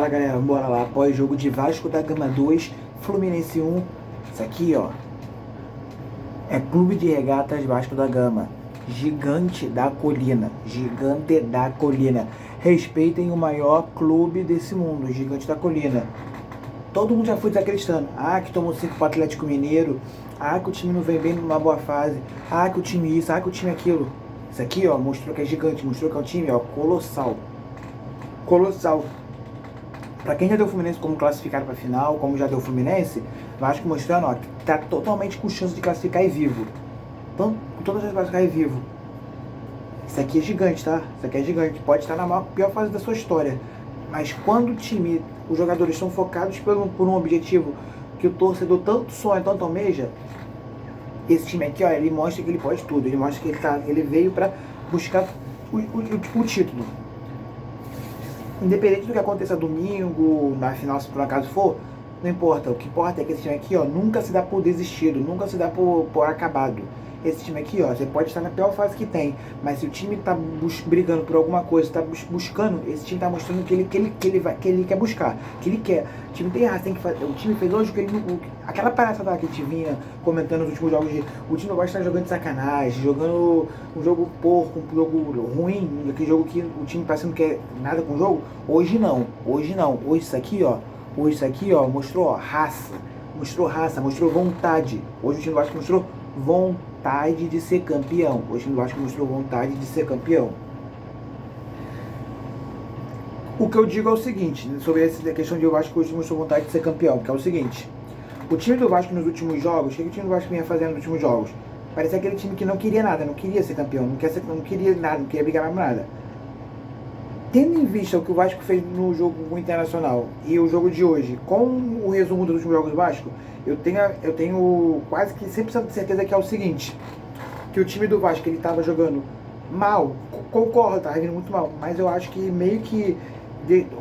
Fala galera, bora lá. Após jogo de Vasco da Gama 2, Fluminense 1. Isso aqui, ó, é Clube de Regatas Vasco da Gama. Gigante da Colina. Gigante da Colina. Respeitem o maior clube desse mundo, Gigante da Colina. Todo mundo já foi desacreditando. Ah, que tomou 5 pro Atlético Mineiro. Ah, que o time não vem bem numa boa fase. Ah, que o time isso. Ah, que o time aquilo. Isso aqui, ó, mostrou que é gigante. Mostrou que é um time, ó, colossal. Colossal. Pra quem já deu o Fluminense como classificado pra final, como já deu o Fluminense, Vasco mostrando, ó, que tá totalmente com chance de classificar e vivo. Então, com todas as chances de classificar e vivo. Isso aqui é gigante, tá? Isso aqui é gigante. Pode estar na pior fase da sua história. Mas quando o time, os jogadores estão focados por um objetivo que o torcedor tanto sonha, tanto almeja, esse time aqui, ó, ele mostra que ele pode tudo. Ele mostra que ele veio pra buscar o título. Independente do que aconteça domingo, na final, se por acaso for, não importa. O que importa é que esse time aqui, ó, nunca se dá por desistido, nunca se dá por acabado. Esse time aqui, ó, você pode estar na pior fase que tem, mas se o time tá brigando por alguma coisa, tá buscando, esse time tá mostrando que ele quer buscar, que ele quer. O time tem raça, tem que fazer. O time fez hoje aquela palhaçada que a gente vinha comentando nos últimos jogos o time vai estar jogando de sacanagem, jogando um jogo porco, um jogo ruim, aquele jogo que o time parece que não quer nada com o jogo. Hoje não. Hoje isso aqui, ó, mostrou raça, mostrou vontade. Hoje o time do Vasco mostrou vontade de ser campeão. Hoje o time do Vasco mostrou vontade de ser campeão. O que eu digo é o seguinte, sobre essa questão de o Vasco hoje mostrou vontade de ser campeão, que é o seguinte: o time do Vasco nos últimos jogos, o que o time do Vasco vinha fazendo nos últimos jogos? Parecia aquele time que não queria nada, não queria ser campeão, não queria nada, não queria brigar mais nada. Tendo em vista o que o Vasco fez no jogo com o Internacional e o jogo de hoje, com o resumo dos últimos jogos do Vasco, eu tenho quase que 100% de certeza que é o seguinte: que o time do Vasco, ele estava jogando mal, concordo, estava vindo muito mal, mas eu acho que meio que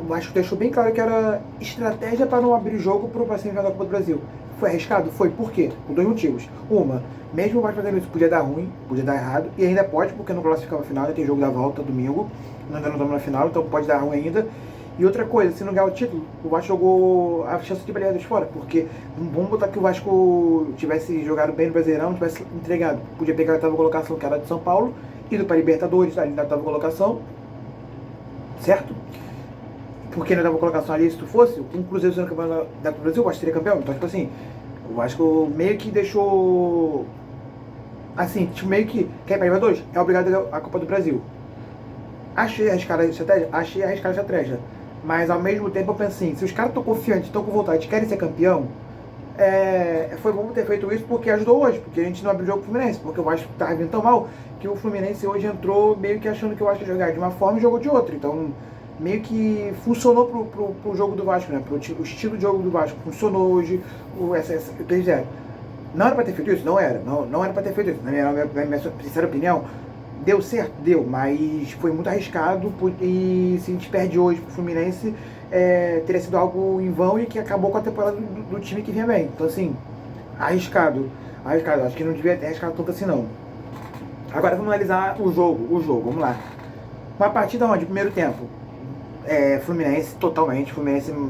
o Vasco deixou bem claro que era estratégia para não abrir jogo para o semifinal da Copa do Brasil. Foi arriscado? Foi. Por quê? Por dois motivos. Uma, mesmo o Vasco fazendo isso, podia dar ruim, podia dar errado, e ainda pode, porque não classificava a final, ainda tem jogo da volta domingo, ainda não estamos na final, então pode dar ruim ainda. E outra coisa, se não ganhar o título, o Vasco jogou a chance de Libertadores fora, porque vamos botar que o Vasco tivesse jogado bem no Brasileirão, tivesse entregado, podia pegar a oitava colocação, que era de São Paulo, ido para Libertadores, ali na oitava colocação, certo? Porque na oitava colocação ali, se tu fosse, um Cruzeiro sendo campeão da Copa do Brasil, o Vasco seria campeão. Então, tipo assim, o Vasco meio que deixou, assim, tipo, meio que quer ir para Libertadores, é obrigado a Copa do Brasil. Achei arriscada a estratégia? Achei arriscada a estratégia. Mas ao mesmo tempo eu penso assim, se os caras estão confiantes, estão com vontade, querem ser campeão, foi bom ter feito isso porque ajudou hoje, porque a gente não abriu o jogo pro Fluminense, porque o Vasco estava vindo tão mal que o Fluminense hoje entrou meio que achando que o Vasco ia jogar de uma forma e jogou de outra. Então meio que funcionou pro jogo do Vasco, né? O estilo de jogo do Vasco funcionou hoje, o 3-0. Não era para ter feito isso? Não era. Não era para ter feito isso. Na minha sincera opinião, deu certo? Deu, mas foi muito arriscado e se a gente perde hoje pro Fluminense, teria sido algo em vão e que acabou com a temporada do time que vinha bem. Então assim, arriscado. Acho que não devia ter arriscado tanto assim não. Agora vamos analisar o jogo, vamos lá. Uma partida onde, primeiro tempo, Fluminense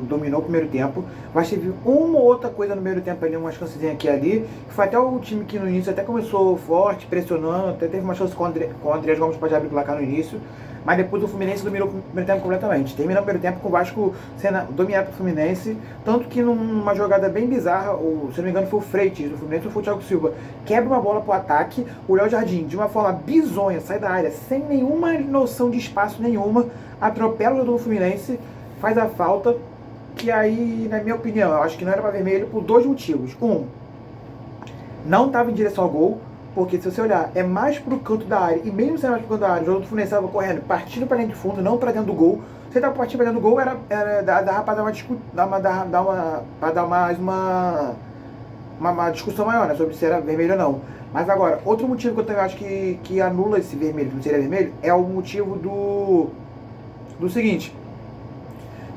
dominou o primeiro tempo, mas teve uma ou outra coisa no primeiro tempo ali, umas chancezinhas aqui e ali, que foi até o time que no início até começou forte, pressionando, até teve uma chance com o Andrés Gomes para abrir o placar no início, mas depois o Fluminense dominou o primeiro tempo completamente. Terminou o primeiro tempo com o Vasco sendo dominado pelo Fluminense, tanto que numa jogada bem bizarra, se não me engano foi o Freitas do Fluminense ou foi o Thiago Silva, quebra uma bola pro ataque, o Léo Jardim, de uma forma bizonha, sai da área, sem nenhuma noção de espaço nenhuma, atropela o jogador do Fluminense, faz a falta, que aí, na minha opinião, eu acho que não era para vermelho por dois motivos. Um, não estava em direção ao gol, porque se você olhar, é mais pro canto da área, e mesmo sendo mais pro canto da área, o jogador do Fluminense estava correndo, partindo para dentro de fundo, não para dentro do gol. Se ele estava partindo para dentro do gol, dava para dar mais uma discussão maior, né, sobre se era vermelho ou não. Mas agora, outro motivo que eu também acho que anula esse vermelho, que não seria vermelho, é o motivo do seguinte: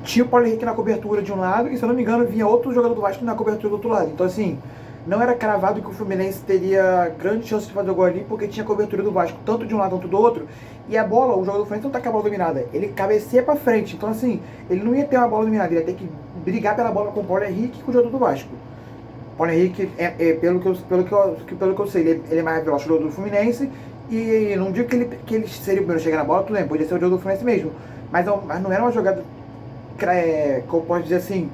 tinha o Paulo Henrique na cobertura de um lado e, se eu não me engano, vinha outro jogador do Vasco na cobertura do outro lado. Então assim, não era cravado que o Fluminense teria grande chance de fazer o gol ali, porque tinha cobertura do Vasco, tanto de um lado quanto do outro, e a bola, o jogador do Fluminense não tá com a bola dominada, ele cabeceia pra frente, então assim, ele não ia ter uma bola dominada, ele ia ter que brigar pela bola com o Paulo Henrique e com o jogador do Vasco. O Paulo Henrique, pelo que eu sei, ele é mais veloz que o jogador do Fluminense, e não digo que ele seria o primeiro a chegar na bola, tudo bem, podia ser o jogador do Fluminense mesmo, mas não era uma jogada, como eu posso dizer assim,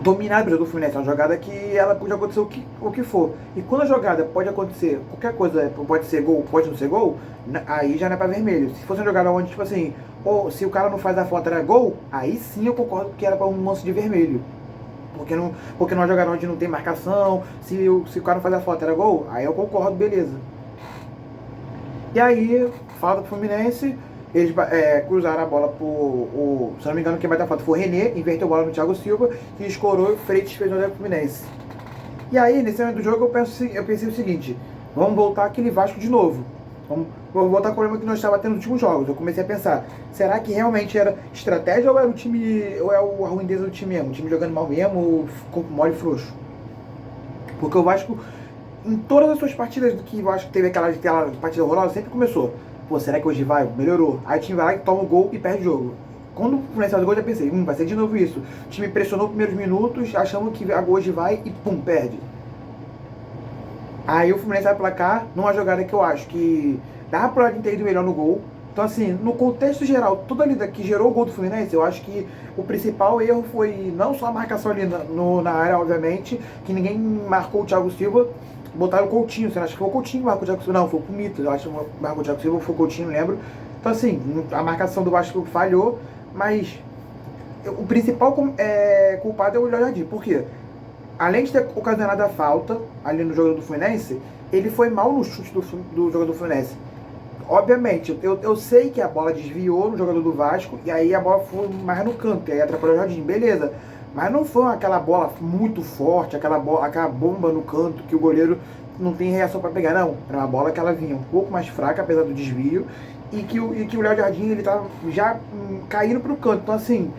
dominada do Fluminense, é uma jogada que ela pode acontecer o que for. E quando a jogada pode acontecer, qualquer coisa, pode ser gol, pode não ser gol, aí já não é pra vermelho. Se fosse uma jogada onde, tipo assim, ou se o cara não faz a falta era gol, aí sim eu concordo que era pra um lance de vermelho. Porque numa jogada onde não tem marcação, se o cara não faz a falta era gol, aí eu concordo, beleza. E aí, falta pro Fluminense, eles cruzaram a bola se não me engano, quem vai dar falta foi o René, inverteu a bola no Thiago Silva e escorou, o Freitas fez o gol pro Fluminense. E aí, nesse momento do jogo, eu pensei o seguinte: vamos voltar aquele Vasco de novo. Vamos voltar ao problema que nós estávamos tendo nos últimos jogos. Eu comecei a pensar, será que realmente era estratégia ou era o time, ou é a ruindeza do time mesmo? O time jogando mal mesmo, ou corpo mole e frouxo? Porque o Vasco, em todas as suas partidas que o Vasco teve aquela partida horrorosa, sempre começou: pô, será que hoje vai? Melhorou. Aí o time vai lá e toma o gol e perde o jogo. Quando o Fluminense faz o gol, eu já pensei, vai ser de novo isso. O time pressionou os primeiros minutos, achando que hoje vai e pum, perde. Aí o Fluminense vai pra cá, numa jogada que eu acho que dava pra ter ido melhor no gol. Então assim, no contexto geral, tudo ali que gerou o gol do Fluminense, eu acho que o principal erro foi não só a marcação ali na área, obviamente, que ninguém marcou o Thiago Silva, botaram o Coutinho, você acha que foi o Coutinho que marcou o Thiago Silva? Não, foi o Pumita, eu acho que marcou o Thiago Silva, foi o Coutinho, não lembro. Então assim, a marcação do Vasco falhou, mas o principal culpado é o Léo Jardim. Por quê? Além de ter ocasionado a falta ali no jogador do Fluminense, ele foi mal no chute do jogador do Fluminense. Obviamente, eu sei que a bola desviou no jogador do Vasco, e aí a bola foi mais no canto, e aí atrapalhou o Jardim, beleza. Mas não foi aquela bola muito forte, aquela bomba no canto que o goleiro não tem reação para pegar, não. Era uma bola que ela vinha um pouco mais fraca, apesar do desvio, e que o Léo Jardim ele tava já caindo pro canto. Então assim,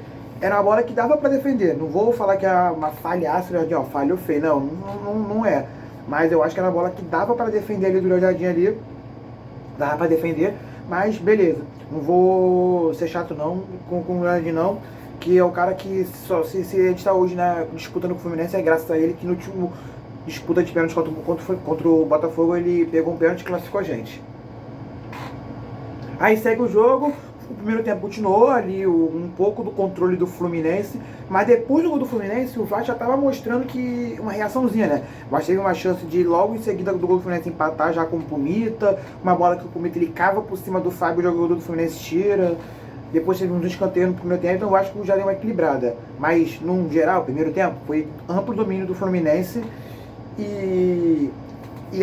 era uma bola que dava para defender. Não vou falar que é uma falhaça do Jardim, ó, falhou feio, não é. Mas eu acho que era uma bola que dava para defender ali do Léo Jardim ali, dava para defender, mas beleza. Não vou ser chato não com o Léo Jardim não, que é o cara que só se a gente está hoje na disputa no Fluminense é graças a ele, que no último disputa de pênalti contra o Botafogo ele pegou um pênalti e classificou a gente. Aí segue o jogo. O primeiro tempo continuou ali um pouco do controle do Fluminense, mas depois do gol do Fluminense, o Vasco já estava mostrando que uma reaçãozinha, né? O Vasco teve uma chance de logo em seguida do gol do Fluminense empatar já com o Pumita, uma bola que o Pumita ele cava por cima do Fábio, o jogador do Fluminense tira. Depois teve uns escanteios no primeiro tempo, então o Vasco já deu uma equilibrada. Mas, no geral, o primeiro tempo foi amplo domínio do Fluminense. E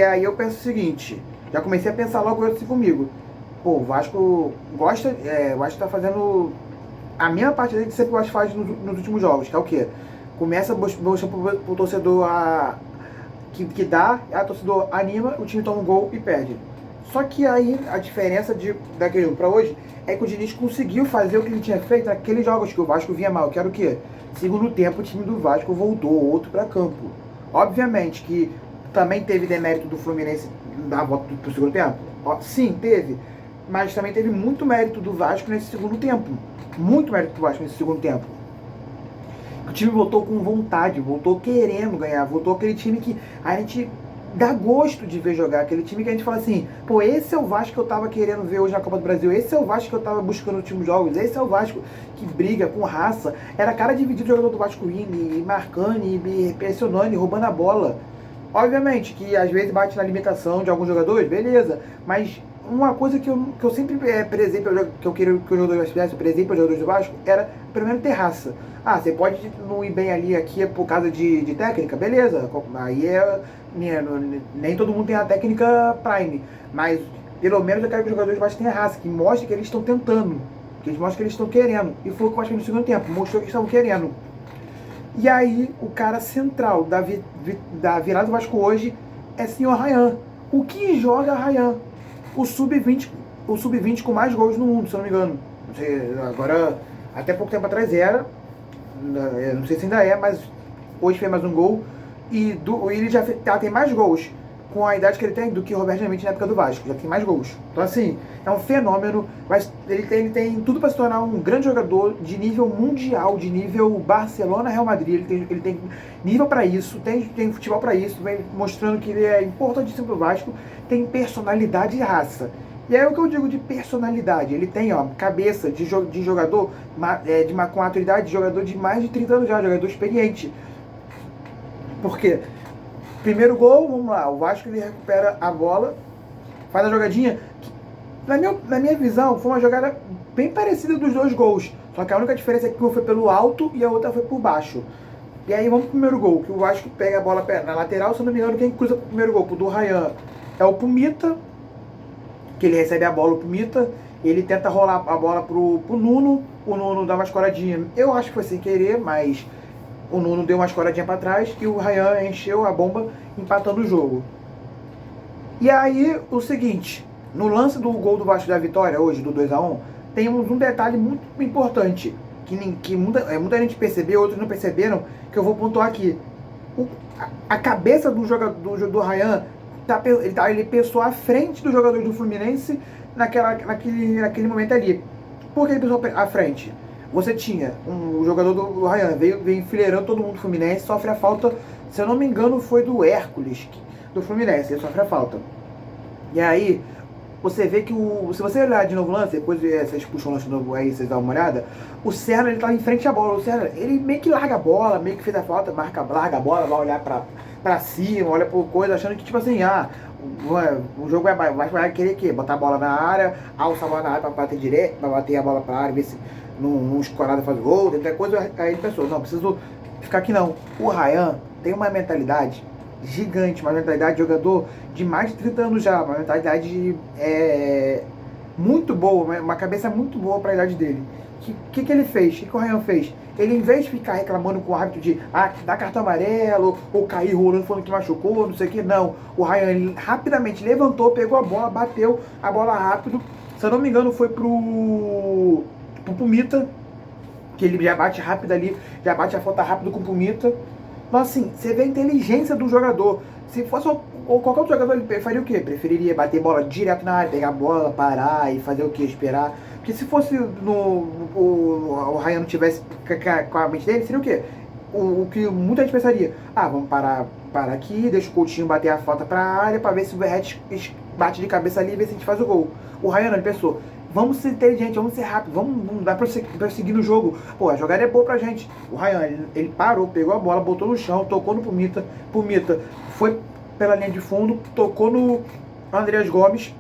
aí eu penso o seguinte, já comecei a pensar logo assim comigo. Pô, o Vasco gosta, o Vasco tá fazendo a mesma partida que sempre o Vasco faz nos últimos jogos, que é o quê? Começa mostrando pro torcedor que dá, a torcedor anima, o time toma um gol e perde. Só que aí a diferença daquele jogo pra hoje é que o Diniz conseguiu fazer o que ele tinha feito naqueles jogos que o Vasco vinha mal, que era o quê? Segundo tempo, o time do Vasco voltou outro pra campo. Obviamente que também teve demérito do Fluminense dar a volta pro segundo tempo. Sim, teve. Mas também teve muito mérito do Vasco nesse segundo tempo. Muito mérito do Vasco nesse segundo tempo. O time voltou com vontade, voltou querendo ganhar, voltou aquele time que a gente dá gosto de ver jogar, aquele time que a gente fala assim, pô, esse é o Vasco que eu tava querendo ver hoje na Copa do Brasil, esse é o Vasco que eu tava buscando nos últimos jogos, esse é o Vasco que briga com raça. Era cara dividido o jogador do Vasco indo, e marcando, e pressionando, e roubando a bola. Obviamente que às vezes bate na limitação de alguns jogadores, beleza, mas uma coisa que eu sempre prezei, que eu queria que os jogadores fizessem, prezei para os jogadores do Vasco, era pelo menos ter raça. Ah, você pode não ir bem ali, aqui é por causa de técnica, beleza, aí nem todo mundo tem a técnica prime, mas pelo menos eu quero que os jogadores do Vasco tenham raça, que mostre que eles estão tentando, que eles mostrem que eles estão querendo, e foi o que eu acho que no segundo tempo, mostrou que eles estavam querendo. E aí, o cara central da virada do Vasco hoje é senhor Ryan. O que joga Ryan? O sub-20 com mais gols no mundo, se eu não me engano. Agora, até pouco tempo atrás era, não sei se ainda é, mas hoje fez mais um gol. ele já tem mais gols com a idade que ele tem do que o Roberto Dinamite na época do Vasco. Já tem mais gols. Então, assim, é um fenômeno. Mas ele tem tudo para se tornar um grande jogador de nível mundial, de nível Barcelona, Real Madrid. Ele tem nível para isso, tem futebol para isso, vem mostrando que ele é importantíssimo pro Vasco, tem personalidade e raça. E é o que eu digo de personalidade. Ele tem, ó, cabeça de jogador com maturidade, de jogador de mais de 30 anos já, jogador experiente. Por quê? Primeiro gol, vamos lá, o Vasco ele recupera a bola, faz a jogadinha, que, na minha visão, foi uma jogada bem parecida dos dois gols, só que a única diferença é que uma foi pelo alto e a outra foi por baixo. E aí vamos pro primeiro gol, que o Vasco pega a bola na lateral, se eu não me engano, quem cruza pro primeiro gol, pro do Ryan, é o Pumita, que ele recebe a bola, o Pumita, ele tenta rolar a bola pro Nuno, o Nuno dá uma escoradinha, eu acho que foi sem querer, mas o Nuno deu uma escoradinha para trás e o Ryan encheu a bomba, empatando o jogo. E aí, o seguinte, no lance do gol do Vasco da vitória, hoje, do 2-1, tem um detalhe muito importante, que muita gente percebeu, outros não perceberam, que eu vou pontuar aqui. A cabeça do jogador do Ryan, ele pensou à frente do jogador do Fluminense naquele momento ali. Por que ele pensou à frente? Você tinha um jogador do Ryan, veio enfileirando todo mundo do Fluminense, sofre a falta, se eu não me engano, foi do Hércules, do Fluminense, ele sofre a falta. E aí, você vê que se você olhar de novo o lance, depois vocês puxam o lance de novo aí, vocês dão uma olhada, o Serra, ele tá em frente à bola, o Serra, ele meio que larga a bola, meio que fez a falta, larga a bola, vai olhar pra cima, olha por coisa, achando que tipo assim, o jogo vai querer o quê? Botar a bola na área, alça a bola na área pra bater direto, pra bater a bola pra área, ver se num escorado faz gol, tem coisa. Aí ele pensou, não, preciso ficar aqui não. O Ryan tem uma mentalidade gigante, uma mentalidade de jogador de mais de 30 anos já, uma mentalidade muito boa, uma cabeça muito boa para a idade dele. O que ele fez? O que o Ryan fez? Ele, em vez de ficar reclamando com o hábito de dar cartão amarelo, ou cair rolando falando que machucou, não sei o que, não. O Ryan ele rapidamente levantou, pegou a bola, bateu a bola rápido. Se eu não me engano, foi pro Pumita, que ele já bate rápido ali, já bate a falta rápido com o Pumita. Então assim, você vê a inteligência do jogador. Se fosse qualquer outro jogador, ele faria o quê? Preferiria bater bola direto na área, pegar a bola, parar e fazer o quê? Esperar. Porque se fosse o Ryan não tivesse com a mente dele, seria o quê? O que muita gente pensaria, vamos parar aqui, deixa o Coutinho bater a falta pra área pra ver se o Verratti bate de cabeça ali e ver se a gente faz o gol. O Ryan, ele pensou, vamos ser inteligentes, vamos ser rápidos, vamos dar pra seguir no jogo. Pô, a jogada é boa pra gente. O Ryan, ele parou, pegou a bola, botou no chão, tocou no Pumita. Pumita foi pela linha de fundo, tocou no Andreas Gomes,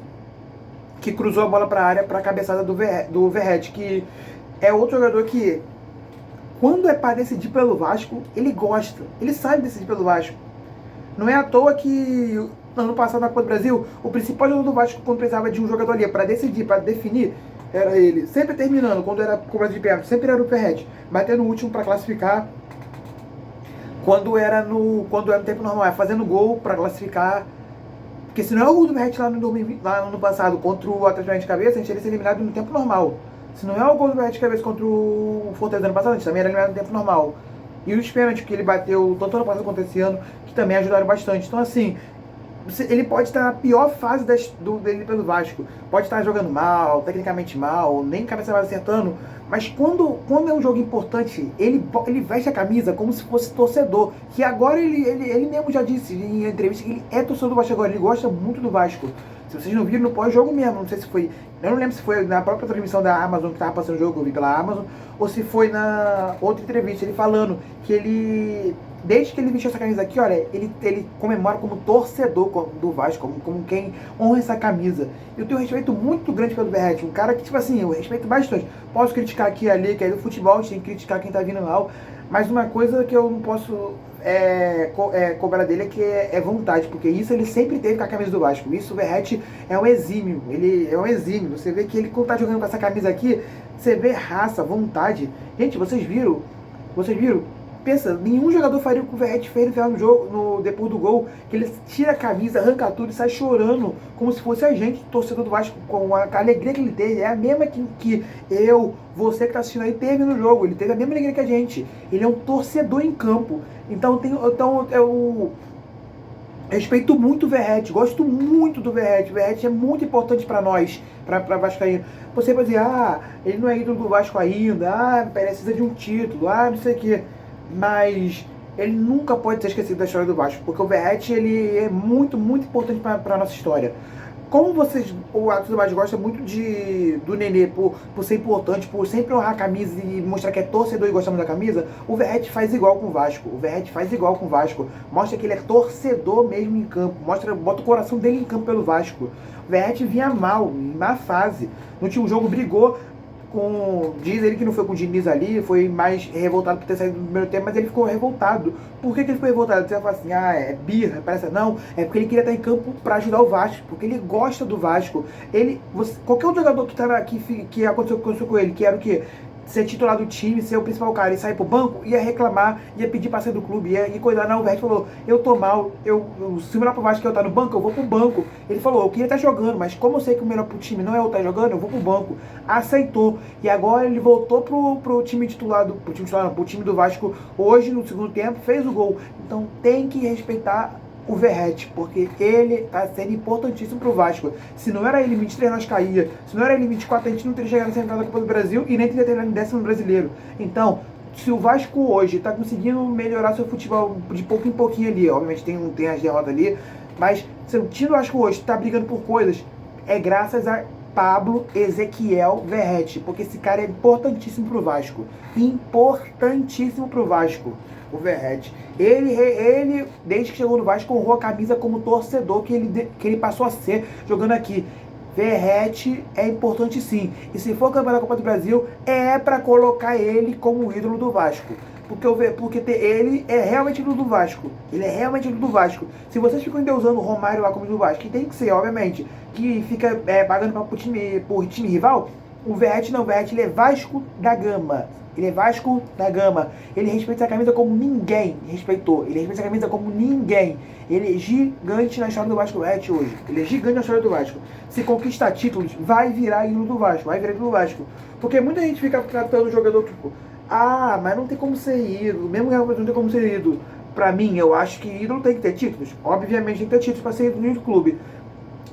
que cruzou a bola pra área, pra cabeçada do Verratti, que é outro jogador que, quando é pra decidir pelo Vasco, ele gosta, ele sabe decidir pelo Vasco. Não é à toa que ano passado na Copa do Brasil, o principal jogador do Vasco, quando precisava de um jogador ali para decidir, para definir, era ele. Sempre terminando, quando era cobrança de pênalti, sempre era o Verratti, batendo o último para classificar. Quando era no tempo normal, fazendo gol para classificar. Porque se não é o gol do Verratti lá no ano passado contra o Atlético de Cabeça, a gente teria sido eliminado no tempo normal. Se não é o gol do Verratti de cabeça contra o Fortaleza ano passado, a gente também era eliminado no tempo normal. E os pênaltis que ele bateu tanto ano passado quanto esse ano, que também ajudaram bastante. Então assim, ele pode estar na pior fase dele pelo Vasco. Pode estar jogando mal, tecnicamente mal, nem cabeça vai acertando. Mas quando é um jogo importante, ele veste a camisa como se fosse torcedor. Que agora ele mesmo já disse em entrevista que ele é torcedor do Vasco agora. Ele gosta muito do Vasco. Se vocês não viram no pós-jogo mesmo, não sei se foi... Eu não lembro se foi na própria transmissão da Amazon que estava passando o jogo, eu vi pela Amazon, ou se foi na outra entrevista, ele falando que ele... Desde que ele vestiu essa camisa aqui, olha, ele comemora como torcedor do Vasco, como quem honra essa camisa. Eu tenho um respeito muito grande pelo Verratti, um cara que, tipo assim, eu respeito bastante. Posso criticar aqui e ali, que é do futebol, a gente tem que criticar quem tá vindo mal, mas uma coisa que eu não posso cobrar dele é vontade, porque isso ele sempre teve com a camisa do Vasco. Isso o Verratti é um exímio, ele é um exímio. Você vê que ele, quando tá jogando com essa camisa aqui, você vê raça, vontade. Gente, vocês viram Pensa, nenhum jogador faria o que o Verratti fez no jogo, depois do gol, que ele tira a camisa, arranca tudo e sai chorando, como se fosse a gente, torcedor do Vasco, com a alegria que ele teve. É a mesma que eu, você que está assistindo aí, teve no jogo. Ele teve a mesma alegria que a gente. Ele é um torcedor em campo. Então eu respeito muito o Verratti, gosto muito do Verratti. O Verratti é muito importante para nós, para Vascaíno. Você pode dizer, ele não é ídolo do Vasco ainda, precisa de um título, não sei o quê. Mas ele nunca pode ser esquecido da história do Vasco, porque o Verratti ele é muito, muito importante para a nossa história. Como o Atos do Vasco gosta muito do Nenê por ser importante, por sempre honrar a camisa e mostrar que é torcedor e gosta muito da camisa, o Verratti faz igual com o Vasco. O Verratti faz igual com o Vasco. Mostra que ele é torcedor mesmo em campo. Bota o coração dele em campo pelo Vasco. O Verratti vinha mal, em má fase. No último jogo brigou diz ele que não foi com o Diniz ali, foi mais revoltado por ter saído do primeiro tempo, mas ele ficou revoltado. Por que ele ficou revoltado? Você vai falar assim, é birra, parece não, é porque ele queria estar em campo para ajudar o Vasco, porque ele gosta do Vasco. Qualquer outro jogador que aconteceu com ele, que era o quê? Ser titular do time, ser o principal cara e sair pro banco, ia reclamar, ia pedir pra sair do clube, ia coisar. Não, o Verratti falou, eu tô mal, se o melhor pro Vasco que eu estar no banco, eu vou pro banco. Ele falou, eu queria estar jogando, mas como eu sei que o melhor pro time não é eu estar jogando, eu vou pro banco. Aceitou. E agora ele voltou pro time titular, pro time do Vasco hoje, no segundo tempo, fez o gol. Então tem que respeitar o Verratti, porque ele está sendo importantíssimo para o Vasco. Se não era ele, 23 nós caía. Se não era ele, 24 a gente não teria chegado na semifinal da Copa do Brasil e nem teria terminado em 10º no Brasileiro. Então, se o Vasco hoje está conseguindo melhorar seu futebol de pouquinho em pouquinho ali, obviamente tem as derrotas ali, mas se o time do Vasco hoje está brigando por coisas, é graças a Pablo Ezequiel Verratti, porque esse cara é importantíssimo pro Vasco. Importantíssimo pro Vasco, o Verratti. Ele, desde que chegou no Vasco, honrou a camisa como torcedor que ele passou a ser jogando aqui. Verratti é importante sim. E se for campeão da Copa do Brasil, é para colocar ele como ídolo do Vasco. Porque ele é realmente ídolo do Vasco. Ele é realmente ídolo do Vasco. Se vocês ficam endeusando o Romário lá como ídolo do Vasco, que tem que ser, obviamente, que fica pagando por time rival, o Verratti não. O Verratti ele é Vasco da Gama. Ele é Vasco da Gama. Ele respeita essa camisa como ninguém respeitou. Ele respeita essa camisa como ninguém. Ele é gigante na história do Vasco, Verratti hoje. Ele é gigante na história do Vasco. Se conquistar títulos, vai virar ídolo do Vasco. Vai virar ídolo do Vasco. Porque muita gente fica tratando o jogador tipo, mas não tem como ser ídolo. Mesmo que não tem como ser ídolo. Pra mim, eu acho que ídolo tem que ter títulos. Obviamente tem que ter títulos pra ser ídolo do clube.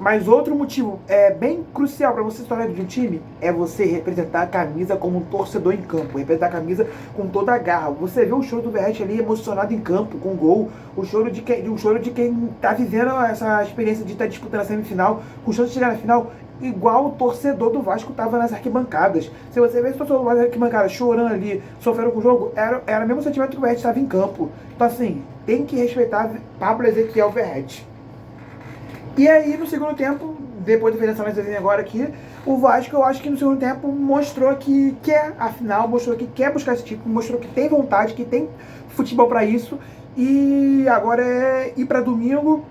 Mas outro motivo bem crucial para você se tornar de um time é você representar a camisa como um torcedor em campo, representar a camisa com toda a garra. Você vê o choro do Verratti ali emocionado em campo, com gol, o choro de quem está vivendo essa experiência de estar disputando a semifinal, com chance de chegar na final, igual o torcedor do Vasco estava nas arquibancadas. Se você vê o torcedor nas arquibancadas chorando ali, sofrendo com o jogo, era o mesmo sentimento que o Verratti estava em campo. Então assim, tem que respeitar Pablo Ezequiel Verratti. E aí, no segundo tempo, depois de fazer essa análise agora aqui, o Vasco, eu acho que no segundo tempo mostrou que quer a final, mostrou que quer buscar esse título, mostrou que tem vontade, que tem futebol para isso. E agora é ir para domingo.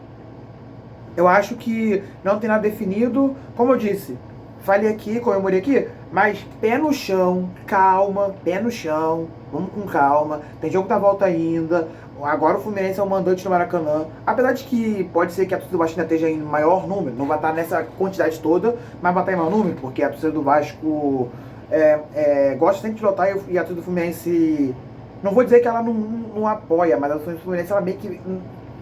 Eu acho que não tem nada definido. Como eu disse, falei aqui, comemorei aqui, mas pé no chão, calma, pé no chão, vamos com calma. Tem jogo da volta ainda. Agora o Fluminense é o mandante no Maracanã. Apesar de que pode ser que a torcida do Vasco ainda esteja em maior número, não vai estar nessa quantidade toda, mas vai estar em maior número, porque a torcida do Vasco gosta sempre de lotar e a torcida do Fluminense, não vou dizer que ela não apoia, mas a torcida do Fluminense ela meio que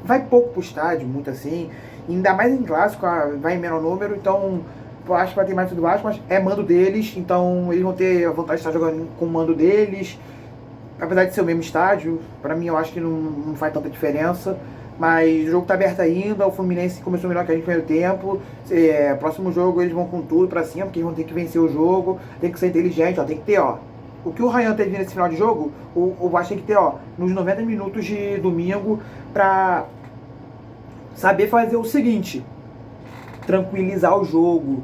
vai pouco pro estádio, muito assim, ainda mais em clássico, vai em menor número, então eu acho que vai ter mais do Vasco, mas é mando deles, então eles vão ter a vontade de estar jogando com o mando deles. Apesar de ser o mesmo estádio, pra mim eu acho que não faz tanta diferença. Mas o jogo tá aberto ainda, o Fluminense começou melhor que a gente no primeiro tempo. Próximo jogo eles vão com tudo pra cima, porque eles vão ter que vencer o jogo, tem que ser inteligente, tem que ter, o que o Ryan teve nesse final de jogo, o Vasco tem que ter, nos 90 minutos de domingo, pra saber fazer o seguinte: tranquilizar o jogo.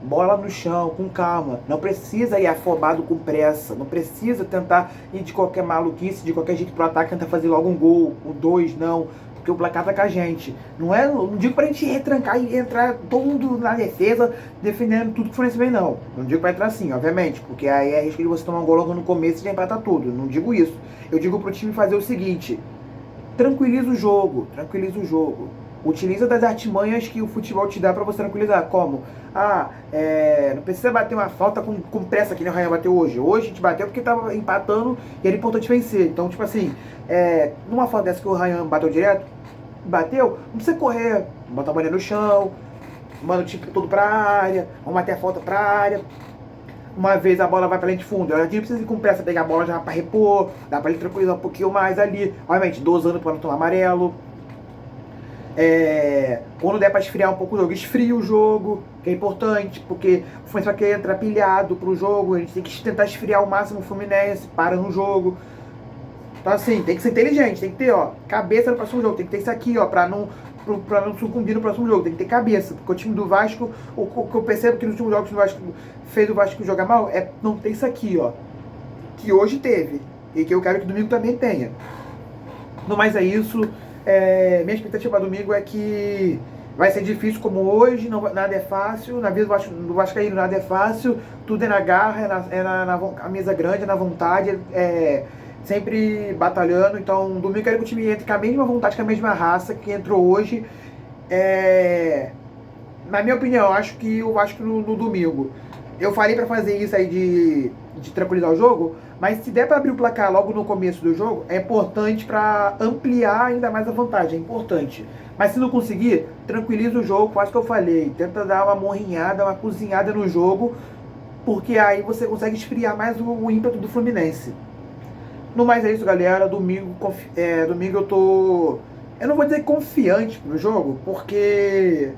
Bola no chão, com calma. Não precisa ir afobado com pressa. Não precisa tentar ir de qualquer maluquice, de qualquer jeito pro ataque, tentar fazer logo um gol, o 2, não. porque o placar tá com a gente. Não digo pra gente retrancar e entrar todo mundo na defesa, defendendo tudo que o Fluminense vem, não. Não digo pra entrar assim, obviamente, porque aí é risco de você tomar um gol logo no começo e já empatar tudo. Não digo isso. Eu digo pro time fazer o seguinte: tranquiliza o jogo, tranquiliza o jogo. Utiliza das artimanhas que o futebol te dá pra você tranquilizar. Como? Não precisa bater uma falta com pressa que nem o Ryan bateu hoje. Hoje a gente bateu porque tava empatando e era importante vencer. Então, tipo assim, numa falta dessa que o Ryan bateu direto, bateu, não precisa correr, botar a bola no chão, manda o time todo pra área, vamos bater a falta pra área. Uma vez a bola vai pra linha de fundo, a gente precisa ir com pressa pegar a bola já pra repor, dá pra ele tranquilizar um pouquinho mais ali. Obviamente, dosando pra não tomar amarelo. Quando der pra esfriar um pouco o jogo, esfria o jogo, que é importante, porque o Fluminense vai querer entrar pilhado pro jogo, a gente tem que tentar esfriar ao máximo o Fluminense, para no jogo. Então assim, tem que ser inteligente, tem que ter, cabeça no próximo jogo, tem que ter isso aqui, pra não sucumbir no próximo jogo, tem que ter cabeça, porque o time do Vasco, o que eu percebo que nos últimos jogos o Vasco fez o Vasco jogar mal, não ter isso aqui, que hoje teve, e que eu quero que domingo também tenha. No mais é isso. Minha expectativa domingo é que vai ser difícil como hoje, nada é fácil, na vida do Vascaíno nada é fácil, tudo é na garra, na camisa grande, é na vontade, sempre batalhando. Então domingo eu quero que o time entre com a mesma vontade, com a mesma raça que entrou hoje. Na minha opinião, eu acho que o Vasco no domingo, eu falei pra fazer isso aí de tranquilizar o jogo, mas se der pra abrir o placar logo no começo do jogo, é importante pra ampliar ainda mais a vantagem, é importante. Mas se não conseguir, tranquiliza o jogo, faz o que eu falei, tenta dar uma morrinhada, uma cozinhada no jogo, porque aí você consegue esfriar mais o ímpeto do Fluminense. No mais é isso, galera. Domingo eu tô... Eu não vou dizer confiante pro jogo, porque...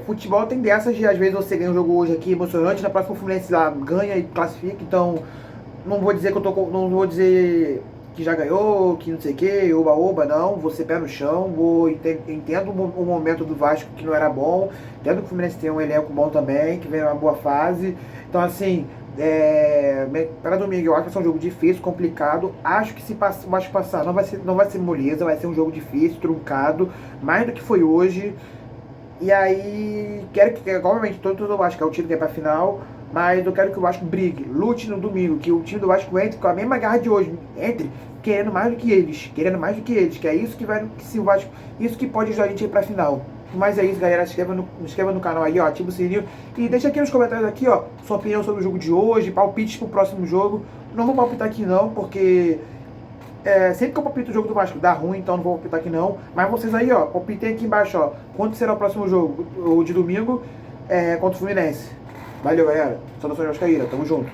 futebol tem dessas de às vezes você ganha um jogo hoje aqui emocionante, na próxima o Fluminense lá ganha e classifica. Então não vou dizer não vou dizer que já ganhou, que não sei o que, oba, não, vou ser pé no chão, entendo o momento do Vasco que não era bom, entendo que o Fluminense tem um elenco bom também, que vem numa boa fase. Então assim, para domingo eu acho que vai ser um jogo difícil, complicado. Acho que se o Vasco passar não vai ser moleza, vai ser um jogo difícil, truncado, mais do que foi hoje. E aí, quero que, obviamente, todo o Vasco é o time que é pra final, mas eu quero que o Vasco brigue, lute no domingo, que o time do Vasco entre com a mesma garra de hoje, entre querendo mais do que eles, que é isso que vai, se o Vasco, isso que pode ajudar a gente a ir pra final. Mas é isso, galera, se inscreva no canal aí, ativa o sininho e deixa aqui nos comentários aqui, sua opinião sobre o jogo de hoje, palpites pro próximo jogo. Não vou palpitar aqui não, porque... sempre que eu palpito o jogo do Vasco dá ruim, então não vou palpitar aqui não. Mas vocês aí, palpitem aqui embaixo, quando será o próximo jogo, o de domingo, contra o Fluminense. Valeu, galera. Saudações vascaína, tamo junto.